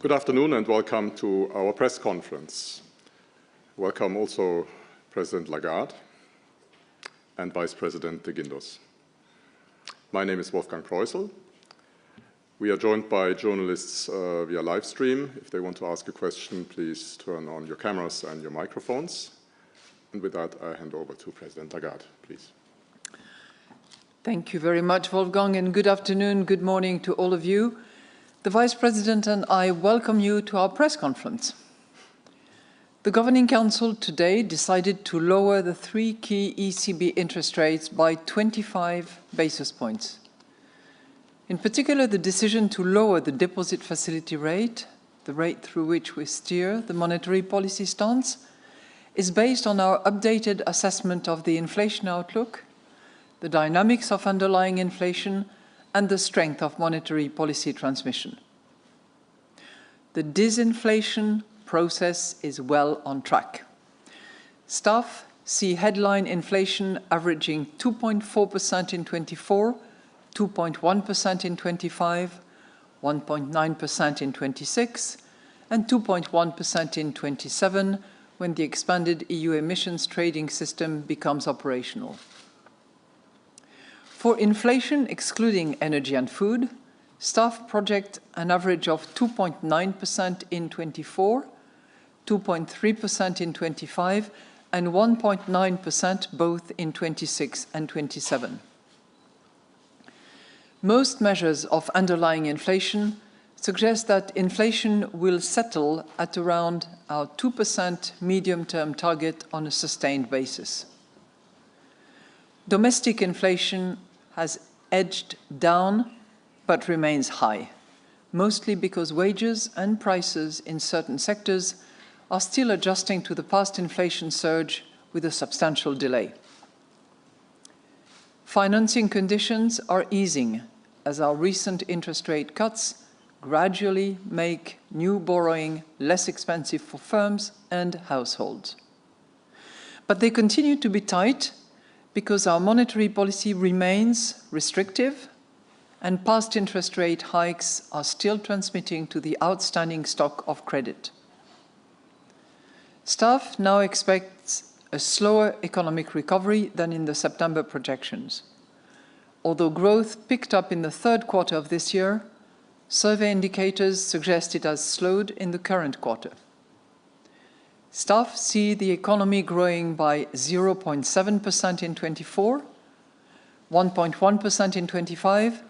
Good afternoon and welcome to our press conference. Welcome also President Lagarde and Vice President de Guindos. My name is Wolfgang Preußel. We are joined by journalists via live stream. If they want to ask a question, please turn on your cameras and your microphones. And with that, I hand over to President Lagarde, please. Thank you very much, Wolfgang, and good afternoon, good morning to all of you. The Vice President and I welcome you to our press conference. The Governing Council today decided to lower the three key ECB interest rates by 25 basis points. In particular, the decision to lower the deposit facility rate, the rate through which we steer the monetary policy stance, is based on our updated assessment of the inflation outlook, the dynamics of underlying inflation, and the strength of monetary policy transmission. The disinflation process is well on track. Staff see headline inflation averaging 2.4% in 24, 2.1% in 25, 1.9% in 26, and 2.1% in 27 when the expanded EU emissions trading system becomes operational. For inflation excluding energy and food, staff project an average of 2.9% in 24, 2.3% in 25, and 1.9% both in 26 and 27. Most measures of underlying inflation suggest that inflation will settle at around our 2% medium-term target on a sustained basis. Domestic inflation has edged down but remains high, mostly because wages and prices in certain sectors are still adjusting to the past inflation surge with a substantial delay. Financing conditions are easing as our recent interest rate cuts gradually make new borrowing less expensive for firms and households. But they continue to be tight because our monetary policy remains restrictive and past interest rate hikes are still transmitting to the outstanding stock of credit. Staff now expects a slower economic recovery than in the September projections. Although growth picked up in the third quarter of this year, survey indicators suggest it has slowed in the current quarter. Staff see the economy growing by 0.7% in 24, 1.1% in 25,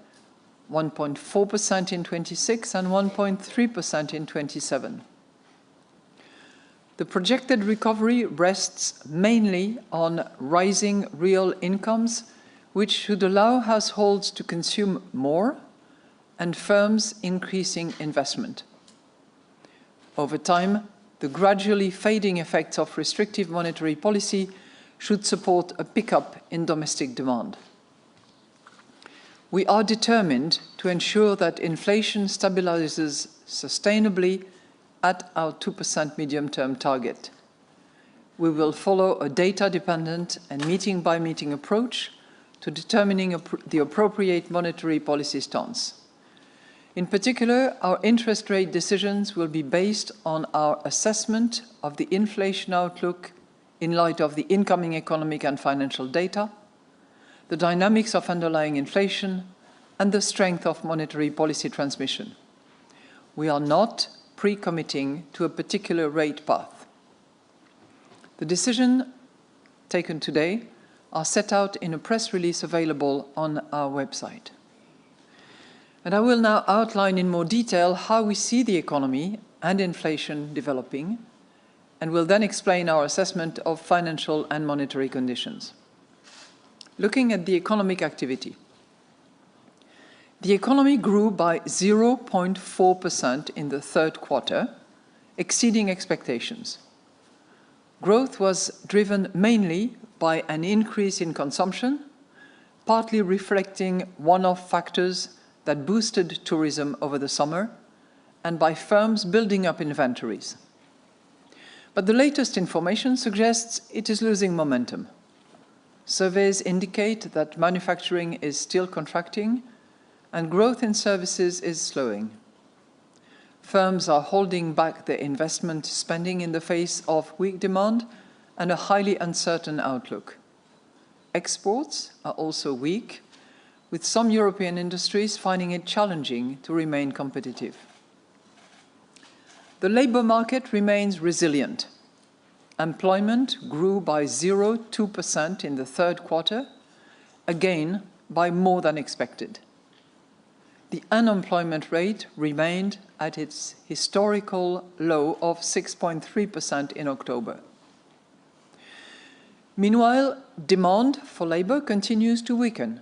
1.4% in 26, and 1.3% in 27. The projected recovery rests mainly on rising real incomes, which should allow households to consume more and firms increasing investment. Over time, the gradually fading effects of restrictive monetary policy should support a pickup in domestic demand. We are determined to ensure that inflation stabilizes sustainably at our 2% medium-term target. We will follow a data-dependent and meeting-by-meeting approach to determining the appropriate monetary policy stance. In particular, our interest rate decisions will be based on our assessment of the inflation outlook in light of the incoming economic and financial data, the dynamics of underlying inflation, and the strength of monetary policy transmission. We are not pre-committing to a particular rate path. The decisions taken today are set out in a press release available on our website. And I will now outline in more detail how we see the economy and inflation developing, and will then explain our assessment of financial and monetary conditions. Looking at the economic activity. The economy grew by 0.4% in the third quarter, exceeding expectations. Growth was driven mainly by an increase in consumption, partly reflecting one-off factors that boosted tourism over the summer, and by firms building up inventories. But the latest information suggests it is losing momentum. Surveys indicate that manufacturing is still contracting and growth in services is slowing. Firms are holding back their investment spending in the face of weak demand and a highly uncertain outlook. Exports are also weak, with some European industries finding it challenging to remain competitive. The labour market remains resilient. Employment grew by 0.2% in the third quarter, again by more than expected. The unemployment rate remained at its historical low of 6.3% in October. Meanwhile, demand for labour continues to weaken.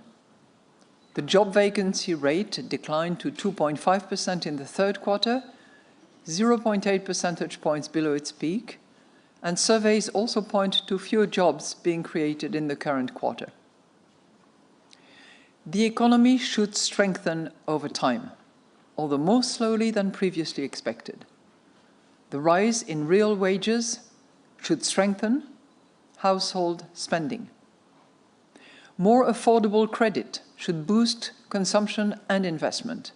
The job vacancy rate declined to 2.5% in the third quarter, 0.8 percentage points below its peak, and surveys also point to fewer jobs being created in the current quarter. The economy should strengthen over time, although more slowly than previously expected. The rise in real wages should strengthen household spending. More affordable credit should boost consumption and investment.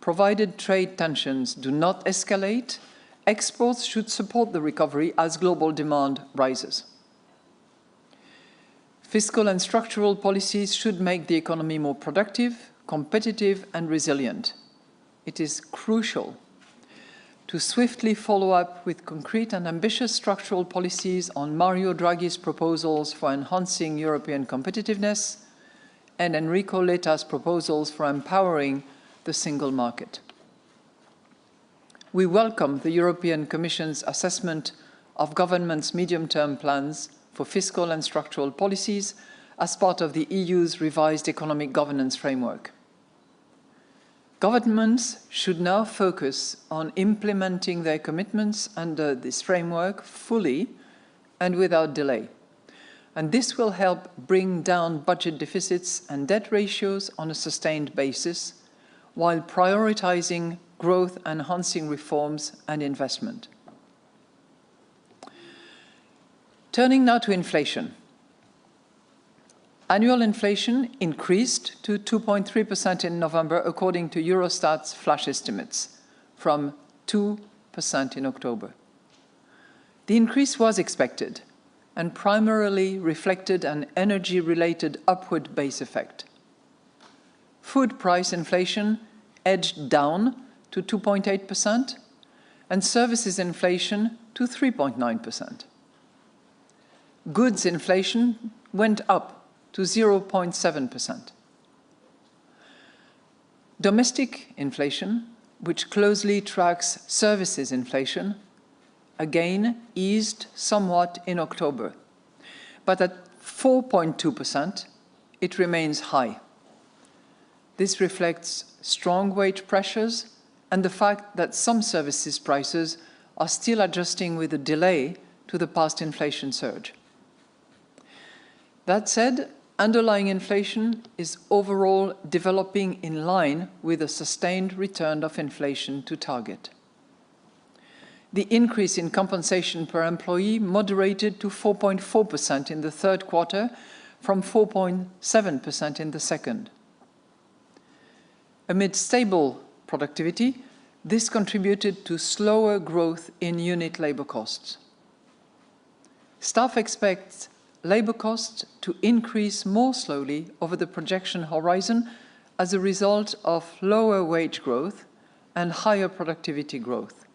Provided trade tensions do not escalate, exports should support the recovery as global demand rises. Fiscal and structural policies should make the economy more productive, competitive, and resilient. It is crucial to swiftly follow up with concrete and ambitious structural policies on Mario Draghi's proposals for enhancing European competitiveness and Enrico Letta's proposals for empowering the single market. We welcome the European Commission's assessment of governments' medium-term plans for fiscal and structural policies as part of the EU's revised economic governance framework. Governments should now focus on implementing their commitments under this framework fully and without delay. And this will help bring down budget deficits and debt ratios on a sustained basis, while prioritizing growth-enhancing reforms and investment. Turning now to inflation. Annual inflation increased to 2.3% in November, according to Eurostat's flash estimates, from 2% in October. The increase was expected and primarily reflected an energy-related upward base effect. Food price inflation edged down to 2.8% and services inflation to 3.9%. Goods inflation went up to 0.7%. Domestic inflation, which closely tracks services inflation, again eased somewhat in October, but at 4.2%, it remains high. This reflects strong wage pressures and the fact that some services prices are still adjusting with a delay to the past inflation surge. That said, underlying inflation is overall developing in line with a sustained return of inflation to target. The increase in compensation per employee moderated to 4.4% in the third quarter from 4.7% in the second. Amid stable productivity, this contributed to slower growth in unit labour costs. Staff expect labour costs to increase more slowly over the projection horizon as a result of lower wage growth and higher productivity growth.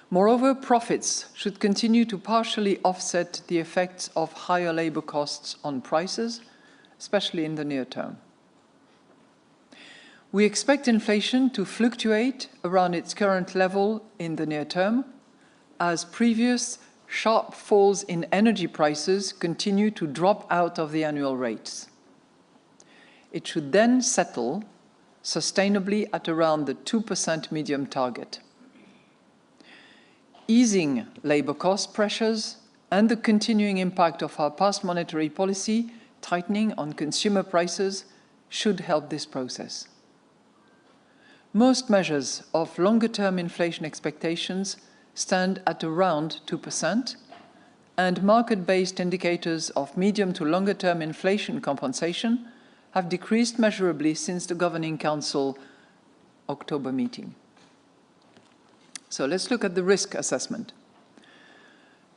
Moreover, profits should continue to partially offset the effects of higher labour costs on prices, especially in the near term. We expect inflation to fluctuate around its current level in the near term, as previous sharp falls in energy prices continue to drop out of the annual rates. It should then settle sustainably at around the 2% medium target. Easing labour cost pressures and the continuing impact of our past monetary policy tightening on consumer prices should help this process. Most measures of longer-term inflation expectations stand at around 2%, and market-based indicators of medium to longer-term inflation compensation have decreased measurably since the Governing Council October meeting. So let's look at the risk assessment.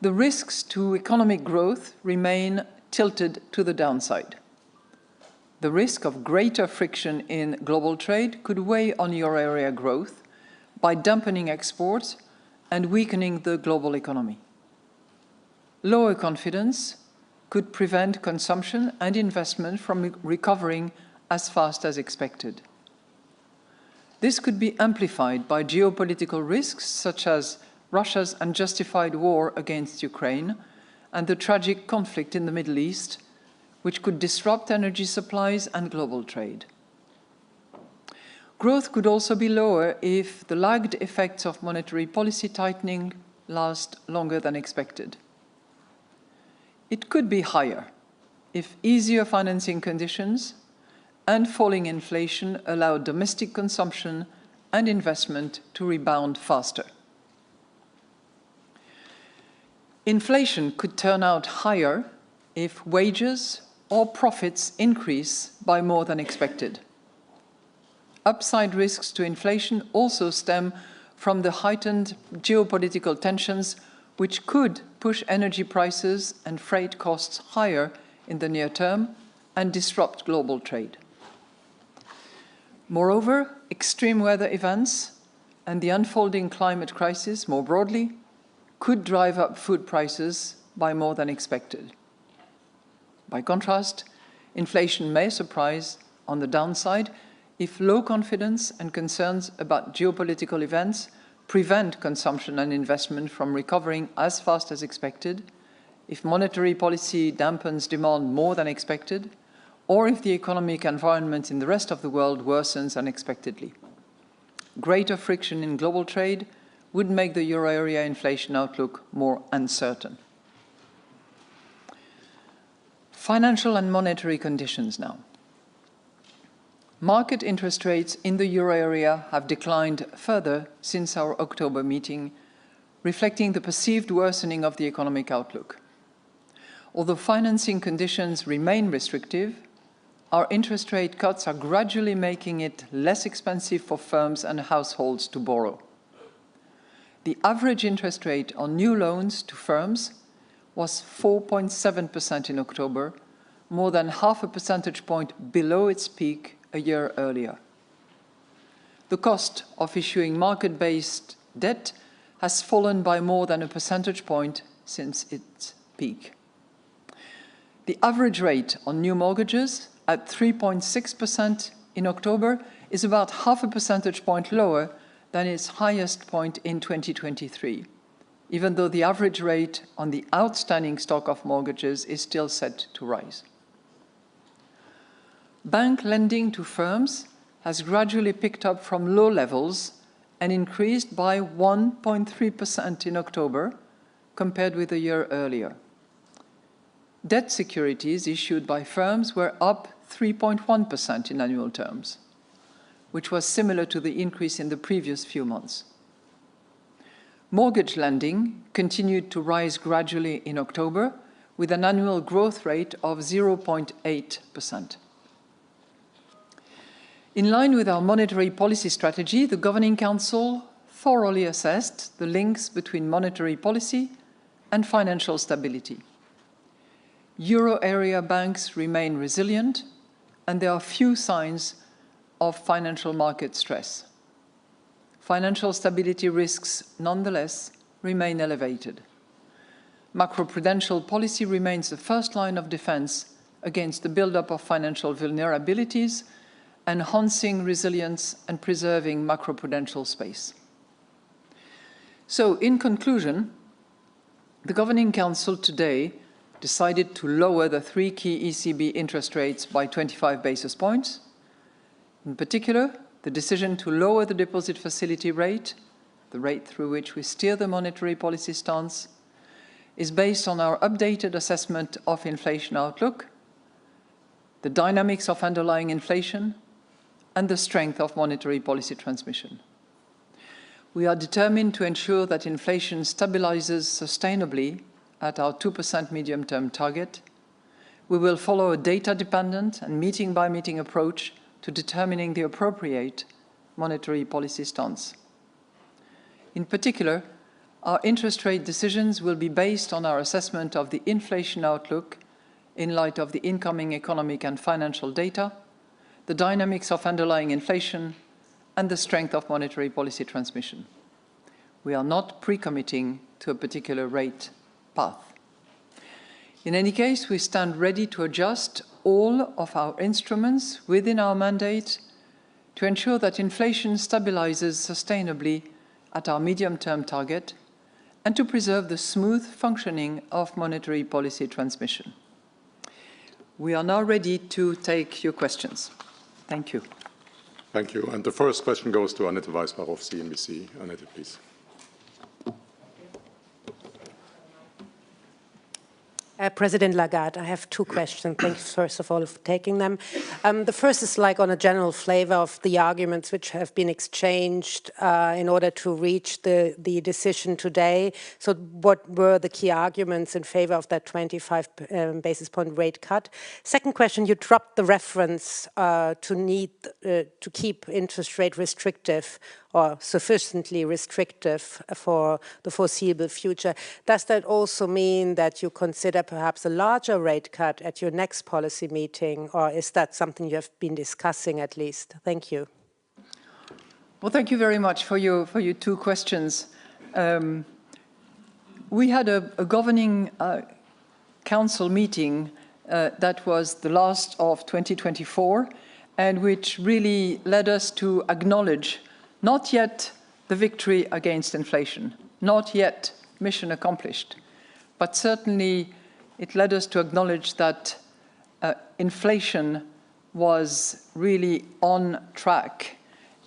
The risks to economic growth remain tilted to the downside. The risk of greater friction in global trade could weigh on euro area growth by dampening exports and weakening the global economy. Lower confidence could prevent consumption and investment from recovering as fast as expected. This could be amplified by geopolitical risks such as Russia's unjustified war against Ukraine and the tragic conflict in the Middle East, which could disrupt energy supplies and global trade. Growth could also be lower if the lagged effects of monetary policy tightening last longer than expected. It could be higher if easier financing conditions and falling inflation allow domestic consumption and investment to rebound faster. Inflation could turn out higher if wages or profits increase by more than expected. Upside risks to inflation also stem from the heightened geopolitical tensions, which could push energy prices and freight costs higher in the near term and disrupt global trade. Moreover, extreme weather events and the unfolding climate crisis more broadly could drive up food prices by more than expected. By contrast, inflation may surprise on the downside if low confidence and concerns about geopolitical events prevent consumption and investment from recovering as fast as expected, if monetary policy dampens demand more than expected, or if the economic environment in the rest of the world worsens unexpectedly. Greater friction in global trade would make the euro area inflation outlook more uncertain. Financial and monetary conditions now. Market interest rates in the euro area have declined further since our October meeting, reflecting the perceived worsening of the economic outlook. Although financing conditions remain restrictive, our interest rate cuts are gradually making it less expensive for firms and households to borrow. The average interest rate on new loans to firms was 4.7% in October, more than half a percentage point below its peak a year earlier. The cost of issuing market-based debt has fallen by more than a percentage point since its peak. The average rate on new mortgages at 3.6% in October is about half a percentage point lower than its highest point in 2023, even though the average rate on the outstanding stock of mortgages is still set to rise. Bank lending to firms has gradually picked up from low levels and increased by 1.3% in October compared with a year earlier. Debt securities issued by firms were up 3.1% in annual terms, which was similar to the increase in the previous few months. Mortgage lending continued to rise gradually in October with an annual growth rate of 0.8%. In line with our monetary policy strategy, the Governing Council thoroughly assessed the links between monetary policy and financial stability. Euro area banks remain resilient, and there are few signs of financial market stress. Financial stability risks, nonetheless, remain elevated. Macroprudential policy remains the first line of defense against the buildup of financial vulnerabilities, enhancing resilience and preserving macroprudential space. So, in conclusion, the Governing Council today decided to lower the three key ECB interest rates by 25 basis points. In particular, the decision to lower the deposit facility rate, the rate through which we steer the monetary policy stance, is based on our updated assessment of inflation outlook, the dynamics of underlying inflation, and the strength of monetary policy transmission. We are determined to ensure that inflation stabilizes sustainably at our 2% medium-term target. We will follow a data-dependent and meeting-by-meeting approach to determining the appropriate monetary policy stance. In particular, our interest rate decisions will be based on our assessment of the inflation outlook in light of the incoming economic and financial data, the dynamics of underlying inflation, and the strength of monetary policy transmission. We are not pre-committing to a particular rate path. In any case, we stand ready to adjust all of our instruments within our mandate to ensure that inflation stabilizes sustainably at our medium-term target and to preserve the smooth functioning of monetary policy transmission. We are now ready to take your questions. Thank you. Thank you. And the first question goes to Annette Weisbach of CNBC. Annette, please. President Lagarde, I have two questions. Thanks, first of all, for taking them. The first is like on a general flavor of the arguments which have been exchanged in order to reach the decision today. So what were the key arguments in favor of that 25 basis point rate cut? Second question, you dropped the reference to need to keep interest rate restrictive or sufficiently restrictive for the foreseeable future. Does that also mean that you consider perhaps a larger rate cut at your next policy meeting, or is that something you have been discussing at least? Thank you. Well, thank you very much for your two questions. We had a governing council meeting that was the last of 2024, and which really led us to acknowledge not yet the victory against inflation, not yet mission accomplished, but certainly it led us to acknowledge that inflation was really on track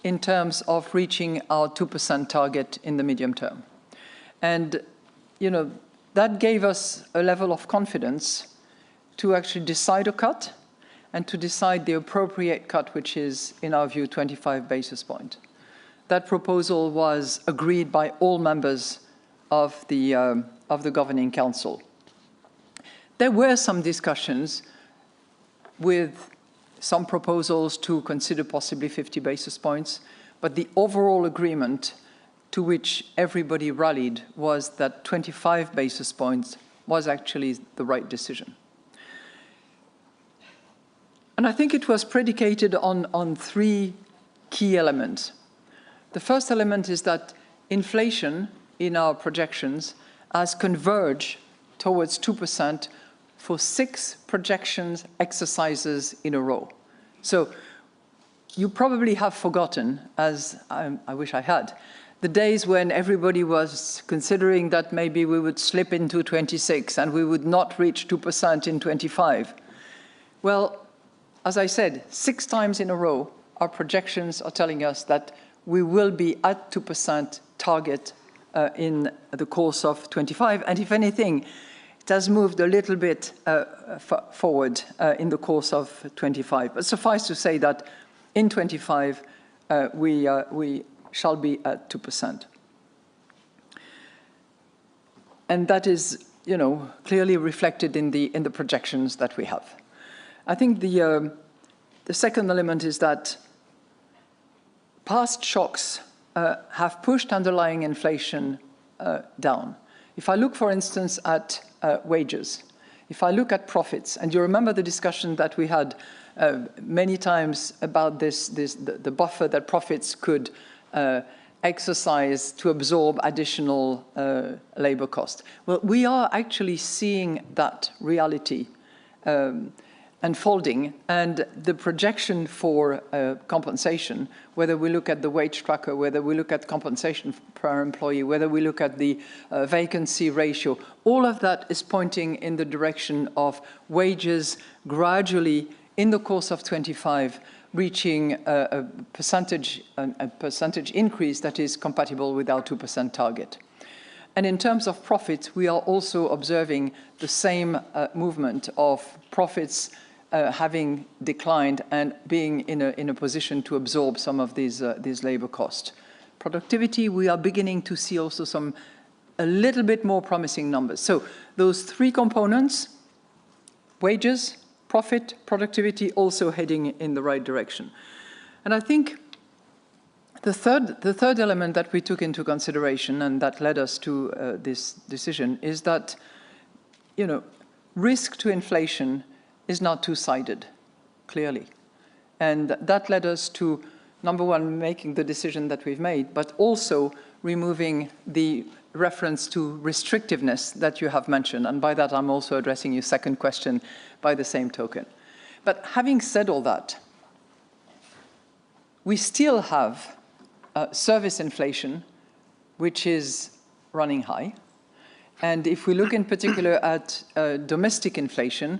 in terms of reaching our 2% target in the medium term. And, that gave us a level of confidence to actually decide a cut and to decide the appropriate cut, which is, in our view, 25 basis points. That proposal was agreed by all members of the Governing Council. There were some discussions with some proposals to consider possibly 50 basis points, but the overall agreement to which everybody rallied was that 25 basis points was actually the right decision. And I think it was predicated on three key elements. The first element is that inflation in our projections has converged towards 2% for 6 projections exercises in a row. So you probably have forgotten, as I wish I had, the days when everybody was considering that maybe we would slip into 26 and we would not reach 2% in 25. Well, as I said, 6 times in a row, our projections are telling us that we will be at 2% target in the course of 25. And if anything, it has moved a little bit forward in the course of 25. But suffice to say that in 25, we shall be at 2%. And that is, clearly reflected in the projections that we have. I think the second element is that past shocks have pushed underlying inflation down. If I look, for instance, at wages, if I look at profits, and you remember the discussion that we had many times about the buffer that profits could exercise to absorb additional labor cost. Well, we are actually seeing that reality unfolding, and the projection for compensation, whether we look at the wage tracker, whether we look at compensation per employee, whether we look at the vacancy ratio, all of that is pointing in the direction of wages gradually, in the course of 25, reaching a percentage increase that is compatible with our 2% target. And in terms of profits, we are also observing the same movement of profits having declined and being in a position to absorb some of these labor costs. Productivity, we are beginning to see also a little bit more promising numbers. So those 3 components, wages, profit, productivity, also heading in the right direction. And I think The third element that we took into consideration and that led us to this decision is that, risk to inflation is not two-sided, clearly. And that led us to, number one, making the decision that we've made, but also removing the reference to restrictiveness that you have mentioned. And by that, I'm also addressing your second question by the same token. But having said all that, we still have service inflation, which is running high. And if we look in particular at domestic inflation,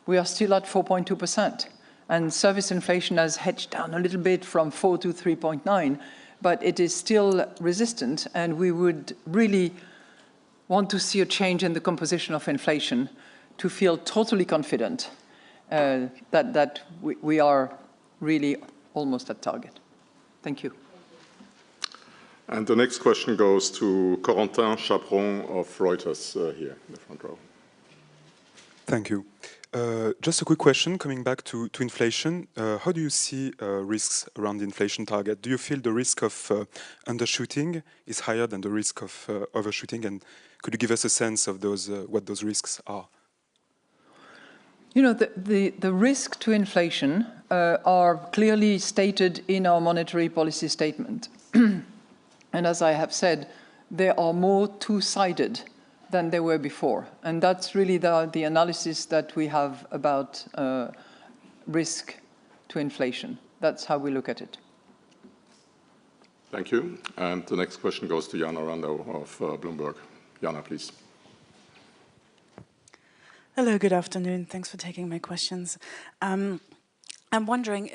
we are still at 4.2%. And service inflation has hedged down a little bit from 4 to 3.9, but it is still resistant. And we would really want to see a change in the composition of inflation to feel totally confident that we are really almost at target. Thank you. And the next question goes to Corentin Chaperon of Reuters here in the front row. Thank you. Just a quick question, coming back to inflation. How do you see risks around the inflation target? Do you feel the risk of undershooting is higher than the risk of overshooting? And could you give us a sense of those what those risks are? The risk to inflation are clearly stated in our monetary policy statement. And as I have said, they are more two-sided than they were before. And that's really the analysis that we have about risk to inflation. That's how we look at it. Thank you. And the next question goes to Jana Rando of Bloomberg. Jana, please. Hello, good afternoon. Thanks for taking my questions. I'm wondering,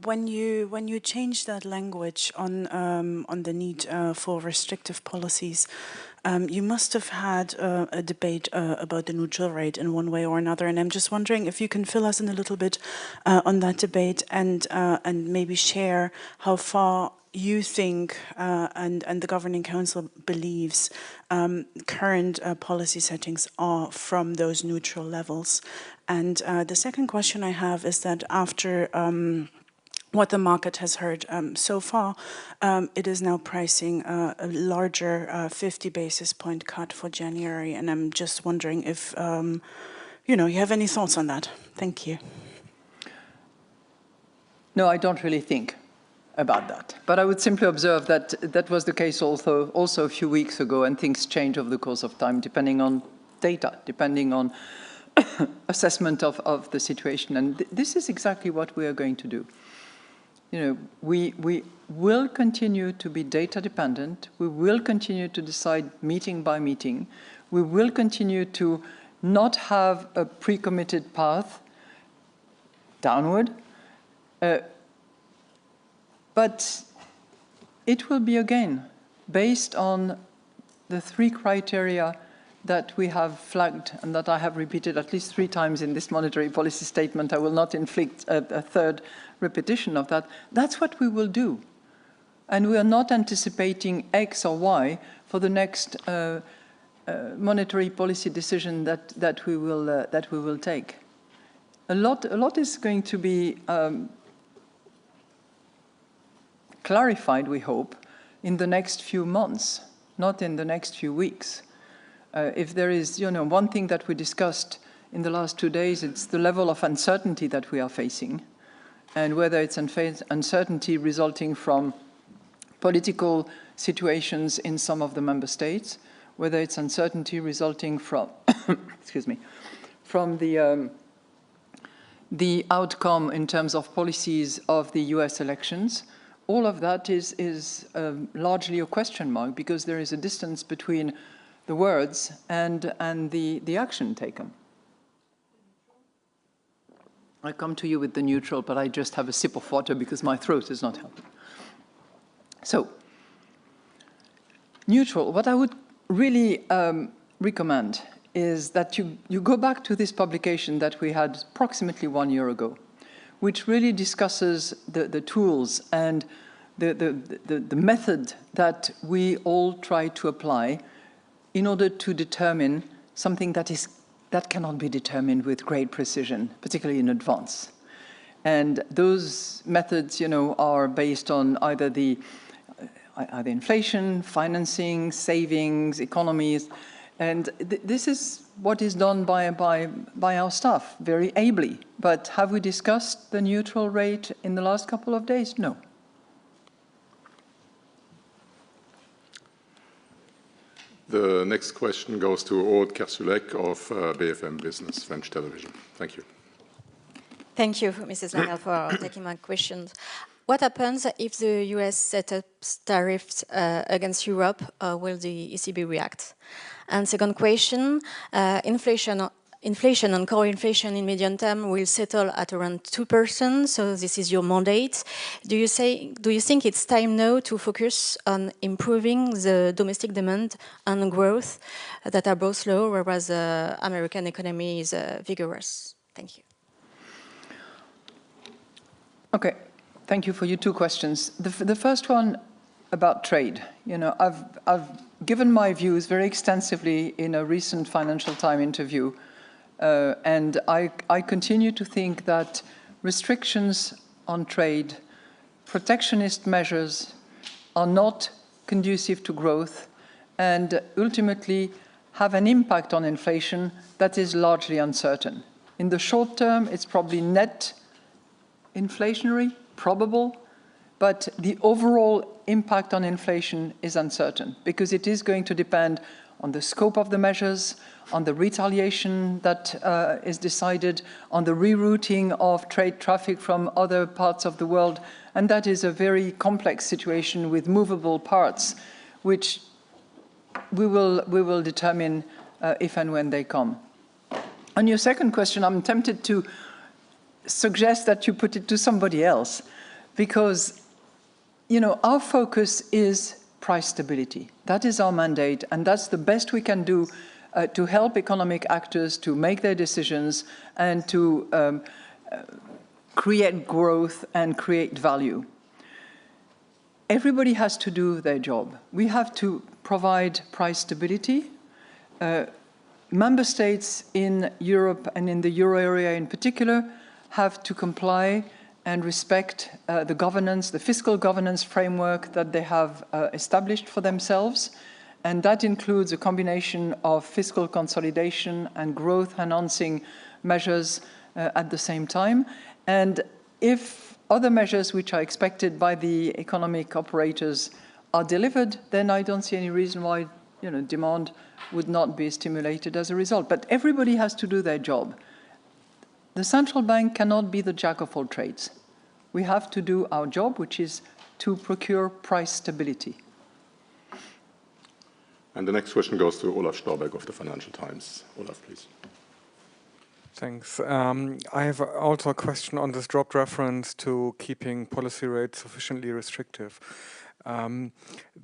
when you changed that language on the need for restrictive policies, you must have had a debate about the neutral rate in one way or another, and I'm just wondering if you can fill us in a little bit on that debate and maybe share how far you think and the Governing Council believes current policy settings are from those neutral levels. And the second question I have is that after what the market has heard so far, it is now pricing a larger 50 basis point cut for January. And I'm just wondering if, you have any thoughts on that. Thank you. No, I don't really think about that. But I would simply observe that that was the case also a few weeks ago, and things change over the course of time, depending on data, depending on assessment of the situation. And this is exactly what we are going to do. We will continue to be data dependent. We will continue to decide meeting by meeting. We will continue to not have a pre-committed path downward. But it will be, again, based on the three criteria that we have flagged and that I have repeated at least 3 times in this monetary policy statement. I will not inflict a third repetition of that. That's what we will do. And we are not anticipating X or Y for the next monetary policy decision that we will take. A lot is going to be clarified, we hope, in the next few months, not in the next few weeks. If there is, one thing that we discussed in the last 2 days, it's the level of uncertainty that we are facing, and whether it's uncertainty resulting from political situations in some of the member states, whether it's uncertainty resulting from, excuse me, from the outcome in terms of policies of the US elections. All of that is largely a question mark, because there is a distance between the words and the action taken. I come to you with the neutral, but I just have a sip of water because my throat is not helping. So, neutral, what I would really recommend is that you go back to this publication that we had approximately 1 year ago, which really discusses the tools and the method that we all try to apply in order to determine something that cannot be determined with great precision, particularly in advance. And those methods, are based on either the either inflation, financing, savings, economies. And this is what is done by our staff, very ably. But have we discussed the neutral rate in the last couple of days? No. The next question goes to Aude Kersulec of BFM Business, French television. Thank you. Thank you, Mrs. Lagarde, for taking my questions. What happens if the US sets up tariffs against Europe? Will the ECB react? And second question, inflation and core inflation in medium term will settle at around 2%, so this is your mandate. Do you think it's time now to focus on improving the domestic demand and growth that are both low, whereas the American economy is vigorous? Thank you. Okay, thank you for your two questions. The first one about trade. You know, I've given my views very extensively in a recent Financial Times interview, and I continue to think that restrictions on trade, protectionist measures are not conducive to growth and ultimately have an impact on inflation that is largely uncertain. In the short term, it's probably net inflationary, probable, but the overall impact on inflation is uncertain because it is going to depend on the scope of the measures, on the retaliation that is decided, on the rerouting of trade traffic from other parts of the world, and that is a very complex situation with movable parts, which we will determine if and when they come. On your second question, I'm tempted to suggest that you put it to somebody else, because, you know, our focus is price stability. That is our mandate, and that's the best we can do to help economic actors to make their decisions and to create growth and create value. Everybody has to do their job. We have to provide price stability. Member states in Europe and in the euro area in particular have to comply and respect the governance, the fiscal governance framework that they have established for themselves. And that includes a combination of fiscal consolidation and growth-enhancing measures at the same time. And if other measures which are expected by the economic operators are delivered, then I don't see any reason why, you know, demand would not be stimulated as a result. But everybody has to do their job. The central bank cannot be the jack of all trades. We have to do our job, which is to procure price stability. And the next question goes to Olaf Storbeck of the Financial Times. Olaf, please. Thanks. I have also a question on this dropped reference to keeping policy rates sufficiently restrictive.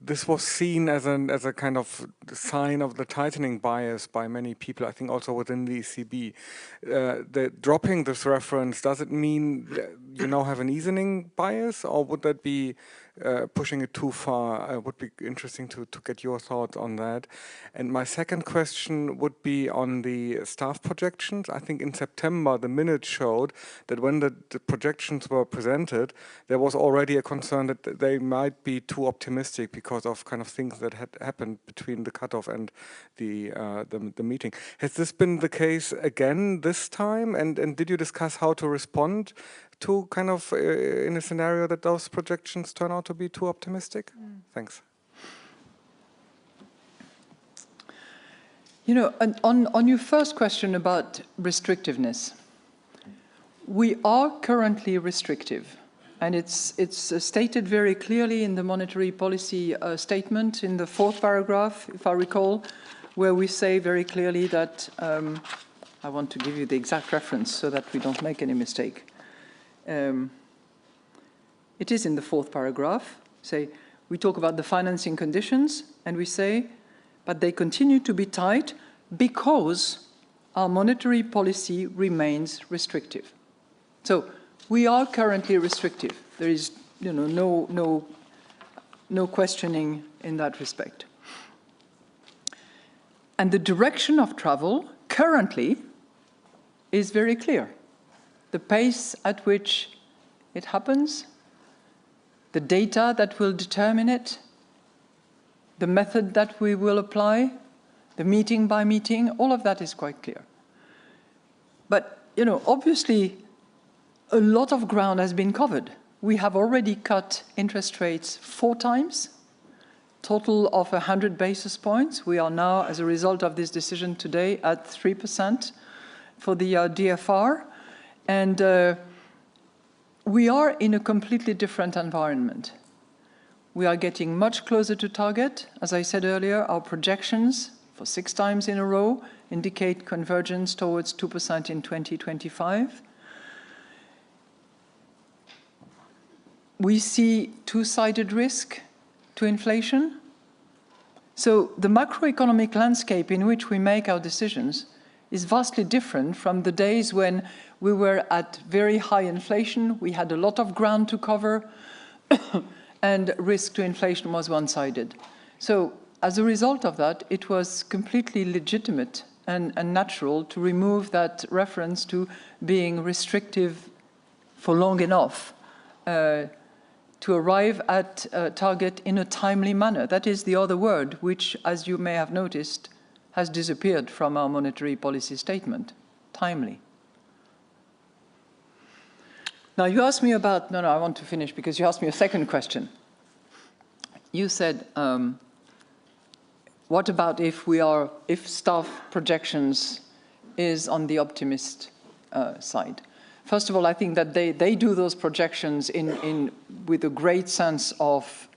This was seen as a kind of sign of the tightening bias by many people, I think also within the ECB. Dropping this reference, does it mean you now have an easing bias, or would that be pushing it too far? It would be interesting to get your thoughts on that. And my second question would be on the staff projections. I think in September, the minutes showed that when the projections were presented, there was already a concern that they might be too optimistic because of kind of things that had happened between the cutoff and the meeting. Has this been the case again this time? And did you discuss how to respond to kind of in a scenario that those projections turn out to be too optimistic? Thanks. You know, on your first question about restrictiveness, we are currently restrictive. And it's stated very clearly in the monetary policy statement in the 4th paragraph, if I recall, where we say very clearly that, I want to give you the exact reference so that we don't make any mistake. It is in the 4th paragraph. Say, we talk about the financing conditions, and we say, but they continue to be tight because our monetary policy remains restrictive. So we are currently restrictive. There is, you know, no questioning in that respect. And the direction of travel currently is very clear. The pace at which it happens, the data that will determine it, the method that we will apply, the meeting by meeting, all of that is quite clear. But, you know, obviously, a lot of ground has been covered. We have already cut interest rates 4 times, total of 100 basis points. We are now, as a result of this decision today, at 3% for the DFR. And we are in a completely different environment. We are getting much closer to target. As I said earlier, our projections for 6 times in a row indicate convergence towards 2% in 2025. We see two-sided risk to inflation. So the macroeconomic landscape in which we make our decisions is vastly different from the days when we were at very high inflation, we had a lot of ground to cover, and risk to inflation was one-sided. So as a result of that, it was completely legitimate and natural to remove that reference to being restrictive for long enough to arrive at a target in a timely manner. That is the other word, which, as you may have noticed, has disappeared from our monetary policy statement, timely. Now, you asked me about, no, I want to finish because you asked me a second question. You said, what about if staff projections is on the optimist side? First of all, I think that they do those projections with a great sense of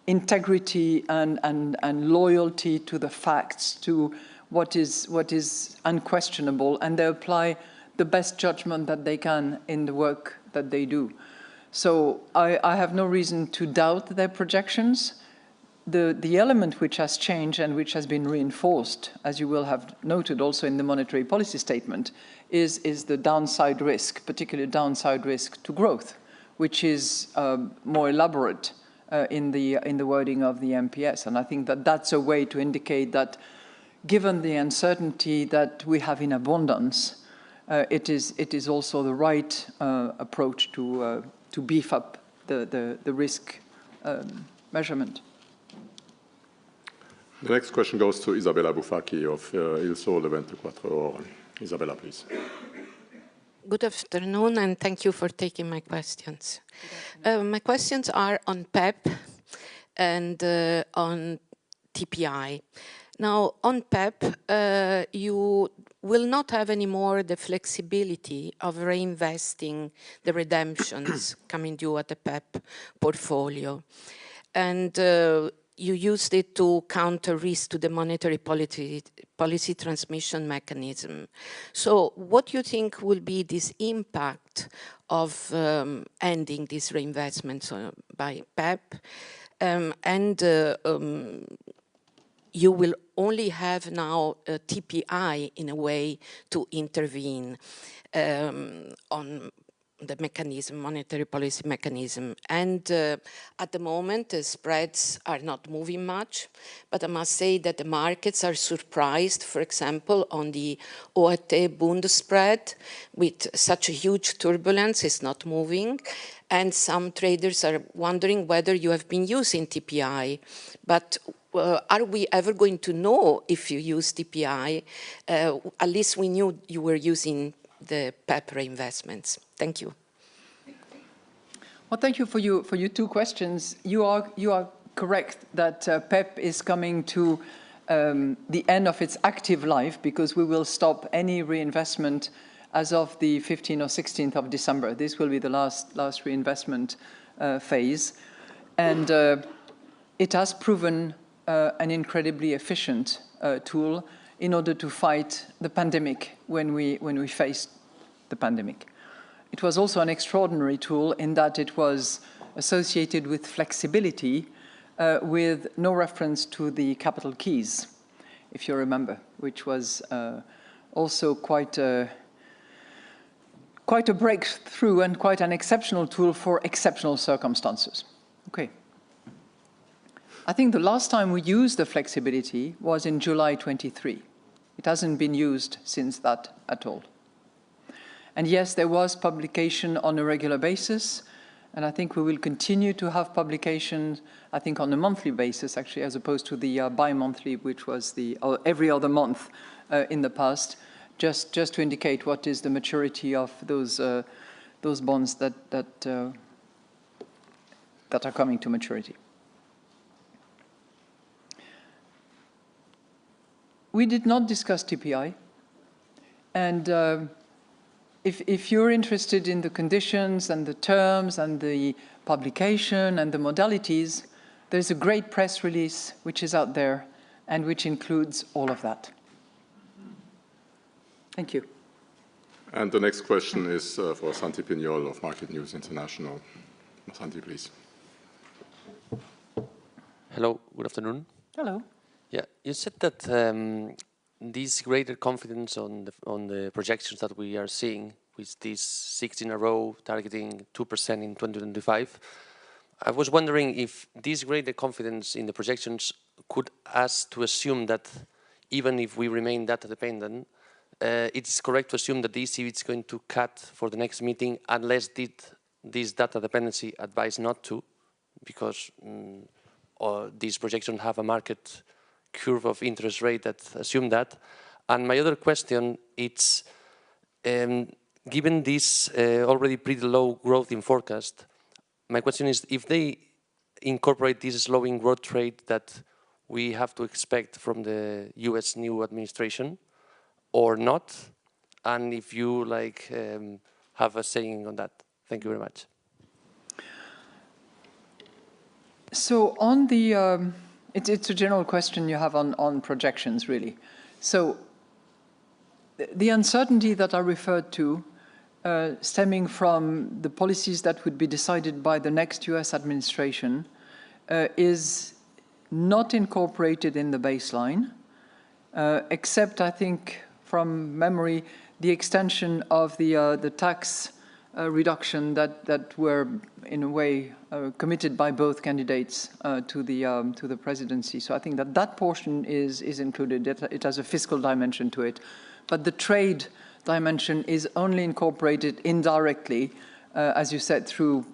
integrity and loyalty to the facts, to what is unquestionable, and they apply the best judgment that they can in the work that they do. So I have no reason to doubt their projections. The element which has changed and which has been reinforced, as you will have noted also in the monetary policy statement, is the downside risk, particularly downside risk to growth, which is more elaborate in the wording of the MPS. And I think that that's a way to indicate that given the uncertainty that we have in abundance, it is also the right approach to beef up the risk measurement. The next question goes to Isabella Bufacchi of Il Sole 24 Ore. Isabella, please. Good afternoon, and thank you for taking my questions. My questions are on PEP and on TPI. Now, on PEP, you will not have anymore the flexibility of reinvesting the redemptions coming due at the PEP portfolio. And you used it to counter risk to the monetary policy transmission mechanism. So what do you think will be this impact of ending these reinvestments by PEP? You will only have now a TPI in a way to intervene on the mechanism, monetary policy mechanism. And at the moment, the spreads are not moving much, but I must say that the markets are surprised, for example, on the OAT Bund spread, with such a huge turbulence, it's not moving. And some traders are wondering whether you have been using TPI. But are we ever going to know if you use TPI? At least we knew you were using the PEP reinvestments. Thank you. Well, thank you for your 2 questions. You are correct that PEP is coming to the end of its active life because we will stop any reinvestment as of the 15th or 16th of December. This will be the last reinvestment phase. And it has proven an incredibly efficient tool in order to fight the pandemic when we faced the pandemic. It was also an extraordinary tool in that it was associated with flexibility with no reference to the capital keys, if you remember, which was also quite a breakthrough and quite an exceptional tool for exceptional circumstances. Okay. I think the last time we used the flexibility was in July 23. It hasn't been used since that at all. And yes, there was publication on a regular basis, And I think we will continue to have publications, I think on a monthly basis, actually, as opposed to the bi-monthly, which was or every other month in the past, just to indicate what is the maturity of those bonds that are coming to maturity. We did not discuss TPI, and if you're interested in the conditions and the terms and the publication and the modalities, there's a great press release which is out there and which includes all of that. Thank you. And the next question is for Santi Pignol of Market News International. Santi, please. Hello, good afternoon. Hello. Yeah, you said that this greater confidence on the projections that we are seeing, with this 6 in a row targeting 2% in 2025, I was wondering if this greater confidence in the projections could us to assume that even if we remain data dependent, it's correct to assume that the ECB is going to cut for the next meeting unless this data dependency advise not to, because these projections have a market curve of interest rate that assume that. And my other question is, given this already pretty low growth in forecast, my question is if they incorporate this slowing growth rate that we have to expect from the US new administration or not, and if you have a saying on that. Thank you very much. So on the, it's a general question you have on projections, really. So the uncertainty that I referred to stemming from the policies that would be decided by the next US administration is not incorporated in the baseline, except, I think, from memory, the extension of the tax reduction that were, in a way, committed by both candidates to the presidency. So I think that portion is included. It has a fiscal dimension to it. But the trade dimension is only incorporated indirectly, as you said, through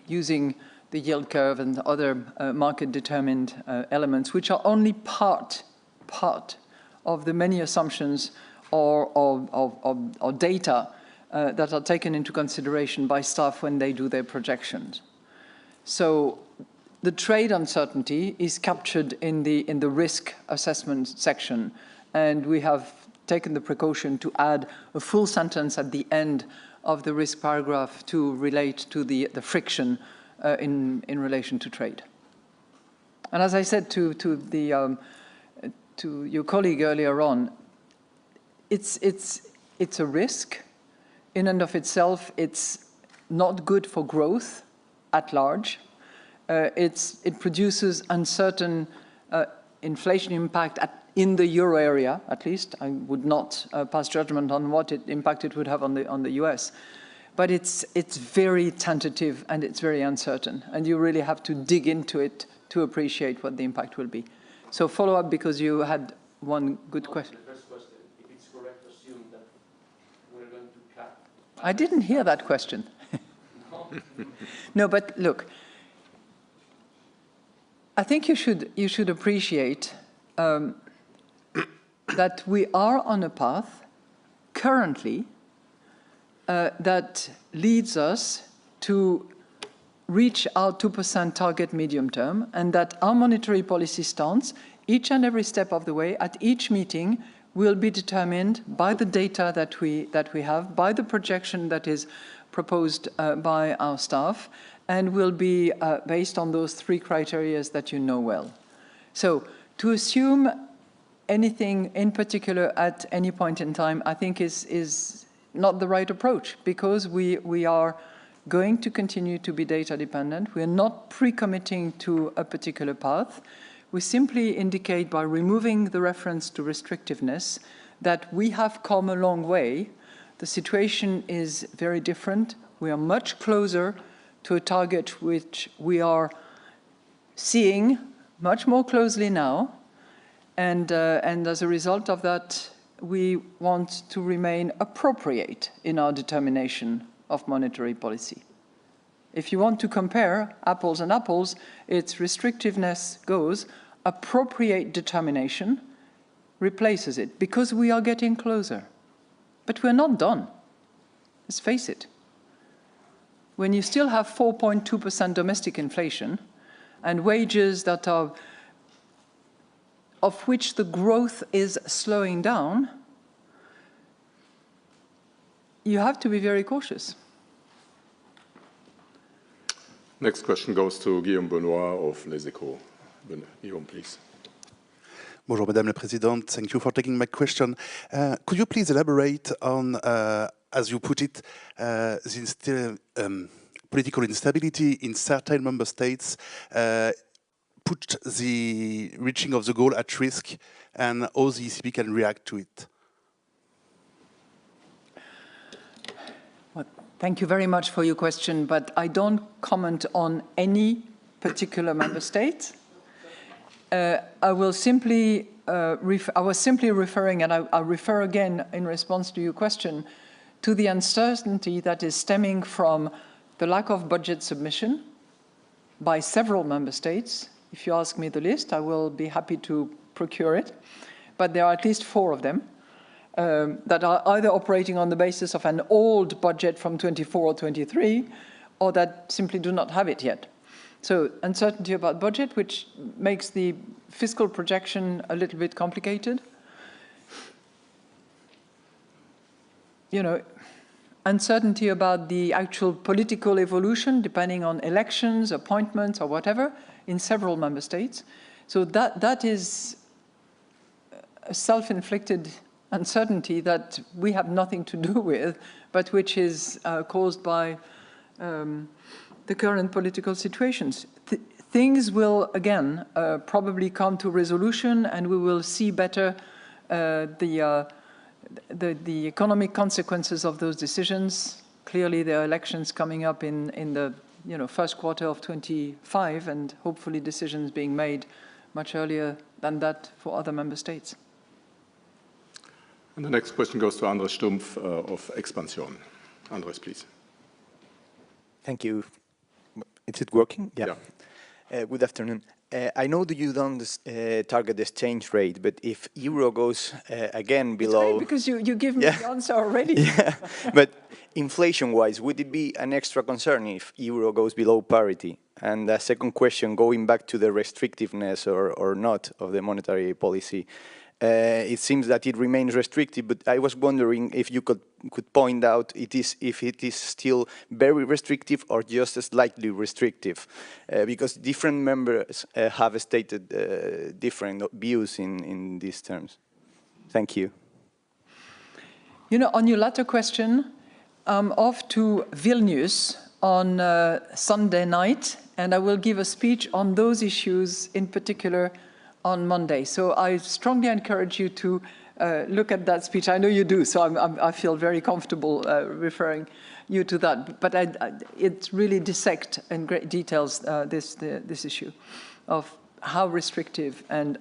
using the yield curve and other market-determined elements, which are only part of the many assumptions or data that are taken into consideration by staff when they do their projections. So the trade uncertainty is captured in the risk assessment section, and we have taken the precaution to add a full sentence at the end of the risk paragraph to relate to the friction in relation to trade. And as I said to your colleague earlier on, it's a risk. In and of itself, it's not good for growth at large. It produces uncertain inflation impact in the euro area, at least. I would not pass judgment on what impact it would have on the US. But it's very tentative and it's very uncertain. And you really have to dig into it to appreciate what the impact will be. So follow up, because you had one good question. The first question, if it's correct to assume that we're going to cut. I didn't hear that question. No, but look, I think you should appreciate that we are on a path currently that leads us to reach our 2% target medium term, and that our monetary policy stance, each and every step of the way, at each meeting, will be determined by the data that we have, by the projection that is proposed by our staff, and will be based on those three criteria that you know well. So to assume anything in particular at any point in time, I think is not the right approach, because we are going to continue to be data dependent. We are not pre-committing to a particular path. We simply indicate by removing the reference to restrictiveness that we have come a long way. The situation is very different. We are much closer to a target which we are seeing much more closely now. And as a result of that, we want to remain appropriate in our determination of monetary policy. If you want to compare apples and apples, its restrictiveness goes, appropriate determination replaces it, because we are getting closer. But we're not done. Let's face it. When you still have 4.2% domestic inflation and wages that are, of which the growth is slowing down, you have to be very cautious. Next question goes to Guillaume Benoit of Les Echos. Guillaume, please. Bonjour, Madame la Présidente. Thank you for taking my question. Could you please elaborate on, as you put it, the political instability in certain member states put the reaching of the goal at risk, and how the ECB can react to it? Well, thank you very much for your question, but I don't comment on any particular member state. I was simply referring, and I refer again in response to your question, to the uncertainty that is stemming from the lack of budget submission by several member states. If you ask me the list, I will be happy to procure it. But there are at least 4 of them that are either operating on the basis of an old budget from 24 or 23, or that simply do not have it yet. So uncertainty about budget, which makes the fiscal projection a little bit complicated. You know, uncertainty about the actual political evolution, depending on elections, appointments, or whatever, in several member states. So that is a self-inflicted uncertainty that we have nothing to do with, but which is caused by the current political situations. Things will, again, probably come to resolution, and we will see better the economic consequences of those decisions. Clearly, there are elections coming up in the first quarter of 25, and hopefully decisions being made much earlier than that for other member states. And the next question goes to Andres Stumpf of Expansion. Andres, please. Thank you. Is it working? Yeah. Good afternoon. I know that you don't target the exchange rate, but if euro goes again below... It's great because you give me the answer already. Yeah, but inflation-wise, would it be an extra concern if euro goes below parity? And the second question, going back to the restrictiveness or not of the monetary policy, it seems that it remains restrictive, but I was wondering if you could point out if it is still very restrictive or just slightly restrictive, because different members have stated different views in these terms. Thank you. You know, on your latter question, I'm off to Vilnius on Sunday night, and I will give a speech on those issues in particular on Monday. So I strongly encourage you to look at that speech. I know you do, so I feel very comfortable referring you to that. But it really dissects in great details this issue of how restrictive and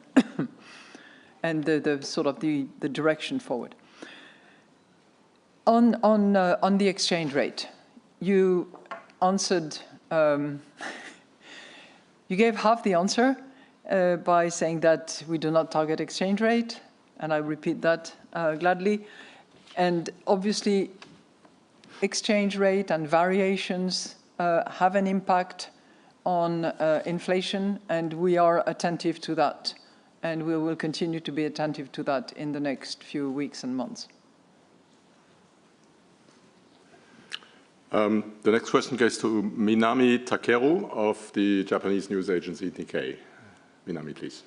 and the sort of the direction forward. On the exchange rate, you answered. You gave half the answer. By saying that we do not target exchange rate, and I repeat that gladly. And obviously, exchange rate and variations have an impact on inflation, and we are attentive to that. And we will continue to be attentive to that in the next few weeks and months. The next question goes to Minami Takeru of the Japanese news agency Nikkei. Minami, please.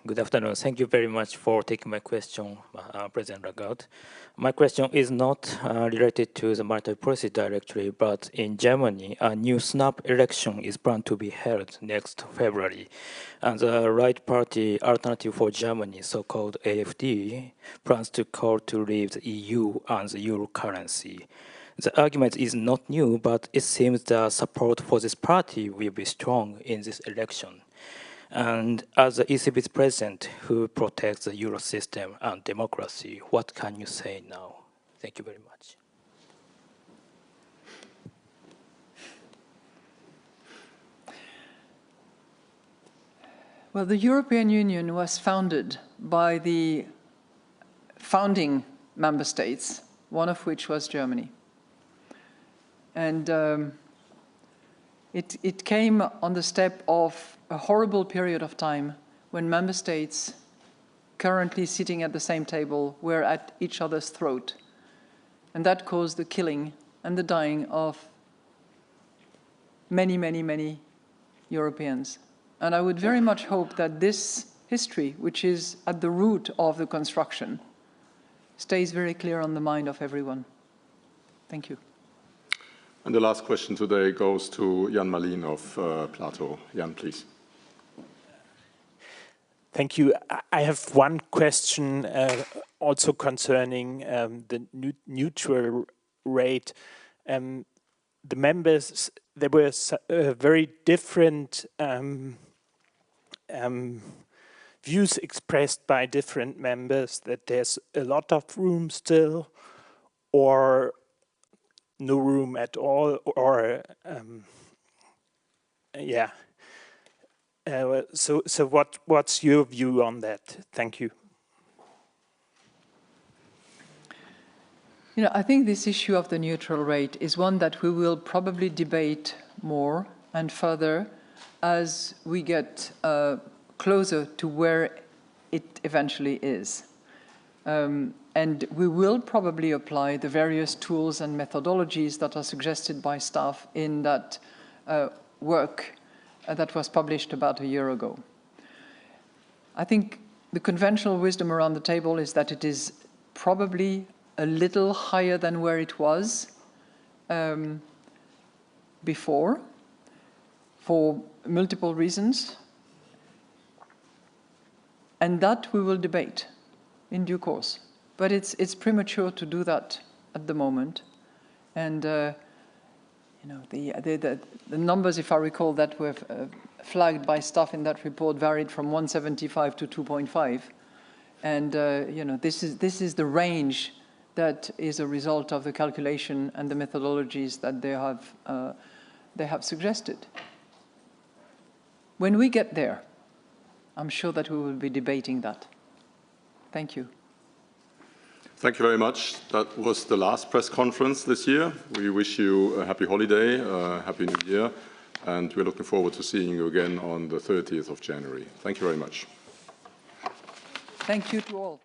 Good afternoon. Thank you very much for taking my question, President Lagarde. My question is not related to the monetary policy directly, but in Germany, a new snap election is planned to be held next February. And the right party Alternative for Germany, so-called AfD, plans to call to leave the EU and the euro currency. The argument is not new, but it seems the support for this party will be strong in this election. And as the ECB's president who protects the Euro system and democracy, what can you say now? Thank you very much. Well, the European Union was founded by the founding member states, one of which was Germany. And it came on the step of a horrible period of time when member states currently sitting at the same table were at each other's throat. And that caused the killing and the dying of many, many, many Europeans. And I would very much hope that this history, which is at the root of the construction, stays very clear on the mind of everyone. Thank you. And the last question today goes to Jan Malin of Plato. Jan, please. Thank you. I have one question also concerning the neutral rate. The members, there were very different views expressed by different members, that there's a lot of room still, or no room at all, or yeah. So what's your view on that? Thank you. You know, I think this issue of the neutral rate is one that we will probably debate more and further as we get closer to where it eventually is. And we will probably apply the various tools and methodologies that are suggested by staff in that work that was published about a year ago. I think the conventional wisdom around the table is that it is probably a little higher than where it was before, for multiple reasons. And that we will debate in due course. But it's premature to do that at the moment. And you know, the numbers, if I recall, that were flagged by staff in that report varied from 175 to 2.5. And you know, this is the range that is a result of the calculation and the methodologies that they have suggested. When we get there, I'm sure that we will be debating that. Thank you. Thank you very much. That was the last press conference this year. We wish you a happy holiday, a happy new year, and we're looking forward to seeing you again on the 30th of January. Thank you very much. Thank you to all.